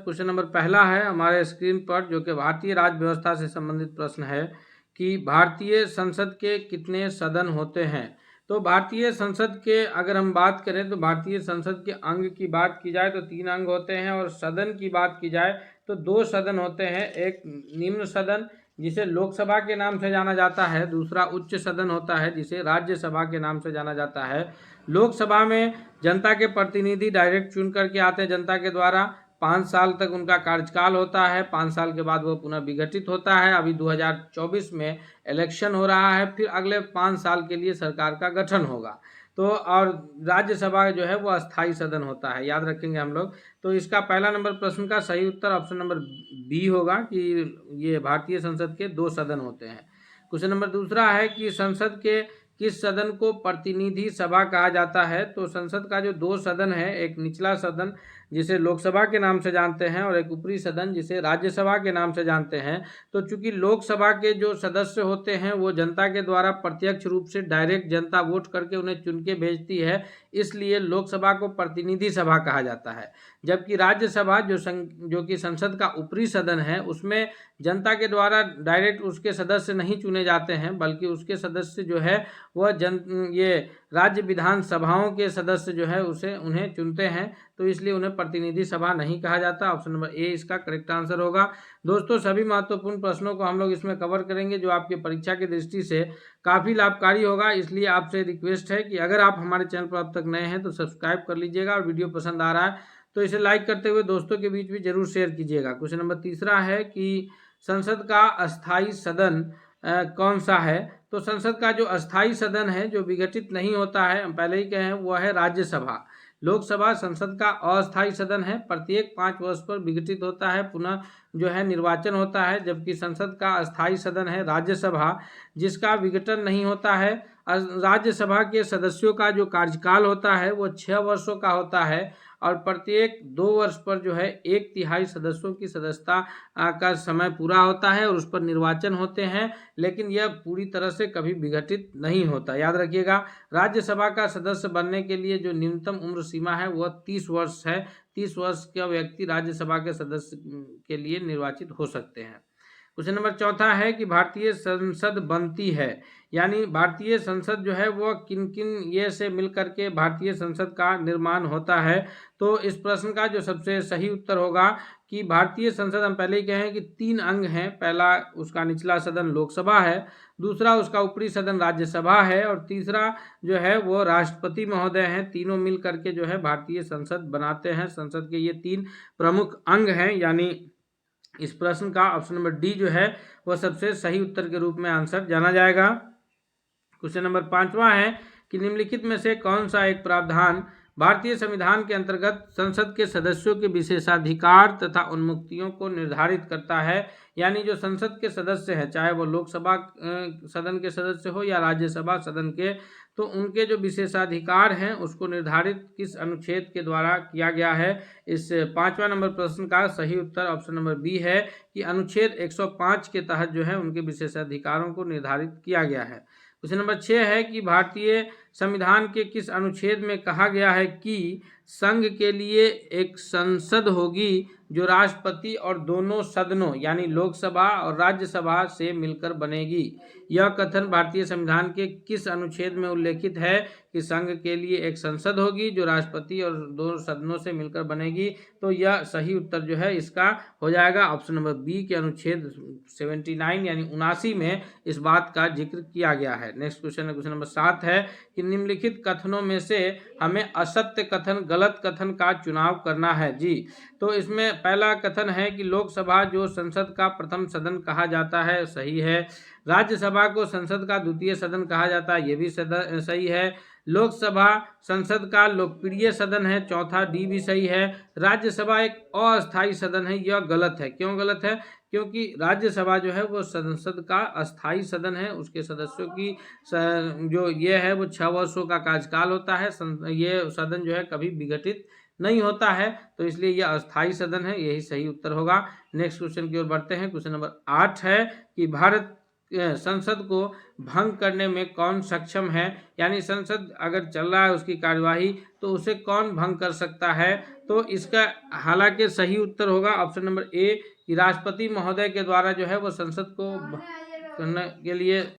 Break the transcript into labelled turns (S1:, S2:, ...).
S1: Question number पहला है हमारे स्क्रीन पर, जो कि भारतीय राज्य व्यवस्था से संबंधित प्रश्न है कि भारतीय संसद के कितने सदन होते हैं। तो भारतीय संसद के अगर हम बात करें तो भारतीय संसद के अंग की बात की जाए तो 3 अंग होते हैं, और सदन की बात की जाए तो 2 सदन होते हैं। एक निम्न सदन जिसे लोकसभा के नाम से जाना जाता है, दूसरा उच्च सदन होता है जिसे राज्यसभा के नाम से जाना जाता है। लोकसभा में जनता के प्रतिनिधि डायरेक्ट चुन करके आते हैं जनता के द्वारा, 5 साल तक उनका कार्यकाल होता है, 5 साल के बाद वो पुनः विघटित होता है। अभी 2024 में इलेक्शन हो रहा है, फिर अगले 5 साल के लिए सरकार का गठन होगा। तो और राज्यसभा जो है वो अस्थाई सदन होता है, याद रखेंगे हम लोग। तो इसका पहला नंबर प्रश्न का सही उत्तर ऑप्शन नंबर बी होगा कि ये भारतीय संसद के 2 सदन होते हैं। क्वेश्चन नंबर दूसरा है कि संसद के किस सदन को प्रतिनिधि सभा कहा जाता है। तो संसद का जो 2 सदन है, एक निचला सदन जिसे लोकसभा के नाम से जानते हैं और एक ऊपरी सदन जिसे राज्यसभा के नाम से जानते हैं। तो चूंकि लोकसभा के जो सदस्य होते हैं वो जनता के द्वारा प्रत्यक्ष रूप से डायरेक्ट जनता वोट करके उन्हें चुन के भेजती है, इसलिए लोकसभा को प्रतिनिधि सभा कहा जाता है। जबकि राज्यसभा जो कि संसद का ऊपरी सदन है, उसमें जनता के द्वारा डायरेक्ट उसके सदस्य नहीं चुने जाते हैं, बल्कि उसके सदस्य जो है वह ये राज्य विधानसभाओं के सदस्य जो है उन्हें चुनते हैं, तो इसलिए उन्हें प्रतिनिधि सभा नहीं कहा जाता। ऑप्शन नंबर ए इसका करेक्ट आंसर होगा। दोस्तों, सभी महत्वपूर्ण प्रश्नों को हम लोग इसमें कवर करेंगे जो आपके परीक्षा की दृष्टि से काफ़ी लाभकारी होगा। इसलिए आपसे रिक्वेस्ट है कि अगर आप हमारे चैनल पर अब तक नए हैं तो सब्सक्राइब कर लीजिएगा, और वीडियो पसंद आ रहा है तो इसे लाइक करते हुए दोस्तों के बीच भी जरूर शेयर कीजिएगा। क्वेश्चन नंबर तीसरा है कि संसद का अस्थाई सदन कौन सा है। तो संसद का जो अस्थाई सदन है जो विघटित नहीं होता है, हम पहले ही कहे हैं, वो है राज्यसभा। लोकसभा संसद का अस्थाई सदन है, प्रत्येक 5 वर्ष पर विघटित होता है, पुनः जो है निर्वाचन होता है। जबकि संसद का अस्थाई सदन है राज्यसभा, जिसका विघटन नहीं होता है। राज्यसभा के सदस्यों का जो कार्यकाल होता है वो 6 वर्षों का होता है, और प्रत्येक 2 वर्ष पर जो है 1/3 सदस्यों की सदस्यता का समय पूरा होता है और उस पर निर्वाचन होते हैं, लेकिन यह पूरी तरह से कभी विघटित नहीं होता, याद रखिएगा। राज्यसभा का सदस्य बनने के लिए जो न्यूनतम उम्र सीमा है वह 30 वर्ष है। 30 वर्ष का व्यक्ति राज्यसभा के सदस्य के लिए निर्वाचित हो सकते हैं। क्वेश्चन नंबर चौथा है कि भारतीय संसद बनती है, यानी भारतीय संसद जो है वो किन किन ये से मिलकर के भारतीय संसद का निर्माण होता है। तो इस प्रश्न का जो सबसे सही उत्तर होगा कि भारतीय संसद, हम पहले ही कहे हैं कि 3 अंग हैं। पहला उसका निचला सदन लोकसभा है, दूसरा उसका ऊपरी सदन राज्यसभा है, और तीसरा जो है वो राष्ट्रपति महोदय हैं। तीनों मिल करके जो है भारतीय संसद बनाते हैं। संसद के ये 3 प्रमुख अंग हैं, यानी इस प्रश्न का ऑप्शन नंबर डी जो है वह सबसे सही उत्तर के रूप में आंसर जाना जाएगा। क्वेश्चन नंबर 5वां है कि निम्नलिखित में से कौन सा एक प्रावधान भारतीय संविधान के अंतर्गत संसद के सदस्यों के विशेषाधिकार तथा उन्मुक्तियों को निर्धारित करता है। यानी जो संसद के सदस्य हैं, चाहे वो लोकसभा सदन के सदस्य हो या राज्यसभा सदन के, तो उनके जो विशेषाधिकार हैं उसको निर्धारित किस अनुच्छेद के द्वारा किया गया है। इस 5वां नंबर प्रश्न का सही उत्तर ऑप्शन नंबर बी है कि अनुच्छेद 105 के तहत जो है उनके विशेषाधिकारों को निर्धारित किया गया है। क्वेश्चन नंबर 6 है कि भारतीय संविधान के किस अनुच्छेद में कहा गया है कि संघ के लिए एक संसद होगी जो राष्ट्रपति और दोनों सदनों यानी लोकसभा और राज्यसभा से मिलकर बनेगी। यह कथन भारतीय संविधान के किस अनुच्छेद में उल्लेखित है कि संघ के लिए एक संसद होगी जो राष्ट्रपति और दोनों सदनों से मिलकर बनेगी। तो यह सही उत्तर जो है इसका हो जाएगा ऑप्शन नंबर बी के अनुच्छेद 79 यानी 79 में इस बात का जिक्र किया गया है। नेक्स्ट क्वेश्चन है क्वेश्चन नंबर 7 है कि निम्नलिखित कथनों में से हमें असत्य कथन, गलत कथन का चुनाव करना है। जी, तो इसमें पहला कथन है कि लोकसभा जो संसद का प्रथम सदन कहा जाता है, सही है। राज्यसभा को संसद का द्वितीय सदन कहा जाता है, ये भी सही है। लोकसभा संसद का लोकप्रिय सदन है, चौथा डी भी सही है। राज्यसभा एक अस्थायी सदन है, यह गलत है। क्यों गलत है? क्योंकि राज्यसभा जो है वो संसद का अस्थायी सदन है, उसके सदस्यों की जो ये है वो 6 वर्षों का कार्यकाल होता है। ये सदन जो है कभी विघटित नहीं होता है, तो इसलिए यह अस्थायी सदन है, यही सही उत्तर होगा। नेक्स्ट क्वेश्चन की ओर बढ़ते हैं। क्वेश्चन नंबर 8 है कि भारत संसद को भंग करने में कौन सक्षम है, यानी संसद अगर चल रहा है उसकी कार्यवाही तो उसे कौन भंग कर सकता है। तो इसका हालांकि सही उत्तर होगा ऑप्शन नंबर ए कि राष्ट्रपति महोदय के द्वारा जो है वो संसद को करने के लिए